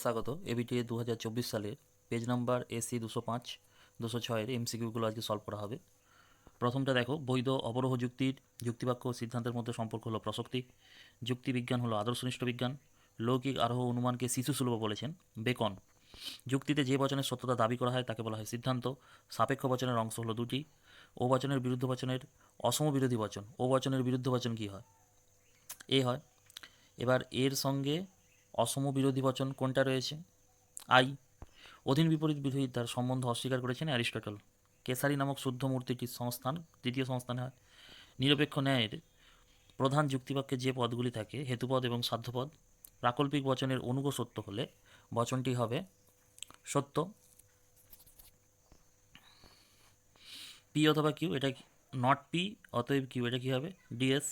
স্বাগত এবিটিএ 2024 সালের page number AC 205 206 এমসিকিউগুলো আজকে সলভ করা হবে। প্রথমটা দেখো, বৈধ অবরোহ যুক্তির যুক্তিবাক্য ও সিদ্ধান্তের মধ্যে সম্পর্ক হলো প্রসক্তি, যুক্তিবিজ্ঞান হলো আদর্শনিষ্ঠ বিজ্ঞান, লৌকিক আরোহ অনুমানকে শিশুসুলভ বলেছেন বেকন। যুক্তিতে যে বচনের সত্যতা দাবি করা হয় তাকে বলা হয় সিদ্ধান্ত। সাপেক্ষ বচনের অংশ হলো দুটি। ও বচনের বিরুদ্ধ বচনের অসম বিরোধী বচন, ও বচনের বিরুদ্ধ বচন কী হয়? এ হয়। এবার এর সঙ্গে অসম বিরোধী বচন কোনটা রয়েছে? আই। অধীন বিপরীত বিরোধী তার সম্বন্ধ অস্বীকার করেছেন অ্যারিস্টটল। কেসারি নামক শুদ্ধ মূর্তিটির সংস্থান তৃতীয় সংস্থানে হয়। নিরপেক্ষ ন্যায়ের প্রধান যুক্তিবাক্যে যে পদগুলি থাকে হেতুপদ এবং সাধ্যপদ, প্রাকল্পিক বচনের অনুগ সত্য হলে বচনটি হবে সত্য। পি অথবা কিউ, এটা নট পি, অতএব কিউ, এটা কি হবে? ডিএস।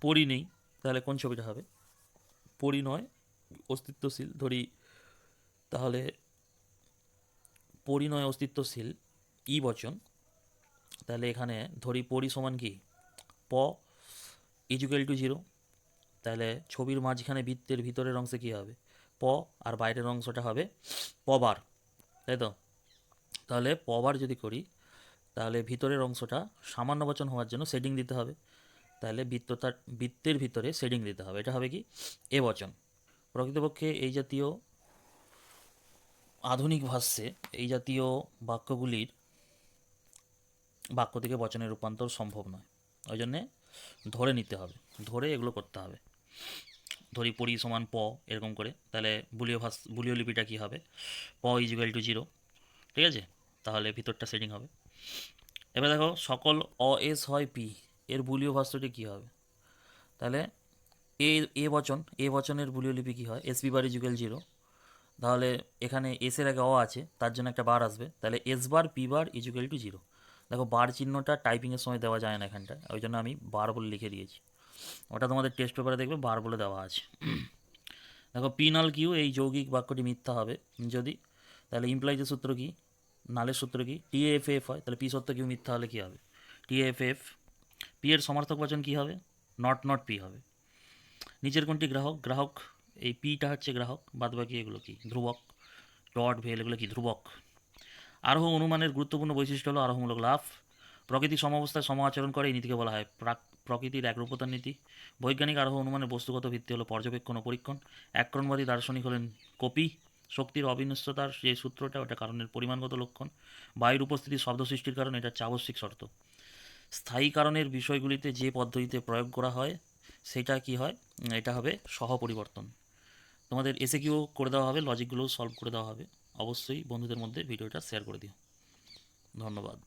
পরি নেই, তাহলে কোন ছবিটা হবে? পরি নয়, অস্তিত্বশীল ধরি, তাহলে পরিণয় অস্তিত্বশীল ই বচন, তাহলে এখানে ধরি পরি সমান কি প ইজুকাল টু 0, তাহলে ছবির মাঝখানে বৃত্তের ভিতরের অংশে কি হবে? প, আর বাইরের অংশটা হবে পবার, তাই তো? তাহলে পবার যদি করি তাহলে ভিতরের অংশটা সামান্য বচন হওয়ার জন্য শেডিং দিতে হবে, তাহলে বৃত্তের ভিতরে শেডিং দিতে হবে, এটা হবে কি এ বচন। প্রকৃতপক্ষে এই জাতীয় আধুনিক ভাষ্যে এই জাতীয় বাক্যগুলির বাক্য থেকে বচনের রূপান্তর সম্ভব নয়, ওই জন্যে ধরে নিতে হবে, ধরে এগুলো করতে হবে। ধরি পরি সমান প এরকম করে, তাহলে বুলীয় লিপিটা কী হবে? প ইজুয়াল টু 0, ঠিক আছে? তাহলে ভিতরটা সেটিং হবে। এবার দেখো, সকল এস হয় পি, এর বুলীয় ভাষ্যটি কী হবে? তাহলে এ বচনের বুলীয় লিপি কী হয়? এস পি বার ইজুয়াল 0, তাহলে এখানে এসের আগে আছে, তার জন্য একটা বার আসবে, তাহলে এস বার পি বার ইজুয়াল টু 0। দেখো, বার চিহ্নটা টাইপিংয়ের সময় দেওয়া যায় না এখানটায়, ওই জন্য আমি বার বলে লিখে দিয়েছি। ওটা তোমাদের টেস্ট পেপারে দেখবে বার বলে দেওয়া আছে। দেখো, পি নাল কিউ, এই যৌগিক বাক্যটি মিথ্যা হবে যদি, তাহলে ইমপ্লাইজের সূত্র কি? নালের সূত্র কি? টিএফএফ হয়, তাহলে পি সত্য কিউ মিথ্যা হলে কী হবে? টিএফএফ। পি এর সমার্থক বচন কী হবে? নট পি হবে। নিচের কোনটি গ্রাহক? গ্রাহক এই পিটা হচ্ছে গ্রাহক, বাদ বাকি এগুলো কি ধ্রুবক, ডট ভেল এগুলো কি ধ্রুবক। আরোহ অনুমানের গুরুত্বপূর্ণ বৈশিষ্ট্য হলো আরোহমূলক লাভ। প্রকৃতি সমাবস্থায় সম আচরণ করে, এই নীতিকে বলা হয় প্রকৃতির একরূপতার নীতি। বৈজ্ঞানিক আরোহ অনুমানের বস্তুগত ভিত্তি হলো পর্যবেক্ষণ ও পরীক্ষণ। একরণবাদী দার্শনিক হলেন কপি। শক্তির অবিনশ্বতার যে সূত্রটা, ওটা কারণের পরিমাণগত লক্ষণ। বায়ুর উপস্থিতি শব্দ সৃষ্টির কারণ, এটা হচ্ছে আবশ্যিক শর্ত। স্থায়ী কারণের বিষয়গুলিতে যে পদ্ধতিতে প্রয়োগ করা হয় সেটা কি হয়? এটা হবে সহপরিবর্তন। তোমাদের এসে কিউ করে দেওয়া হবে, লজিকগুলো সলভ করে দেওয়া হবে। অবশ্যই বন্ধুদের মধ্যে ভিডিওটা শেয়ার করে দিও। ধন্যবাদ।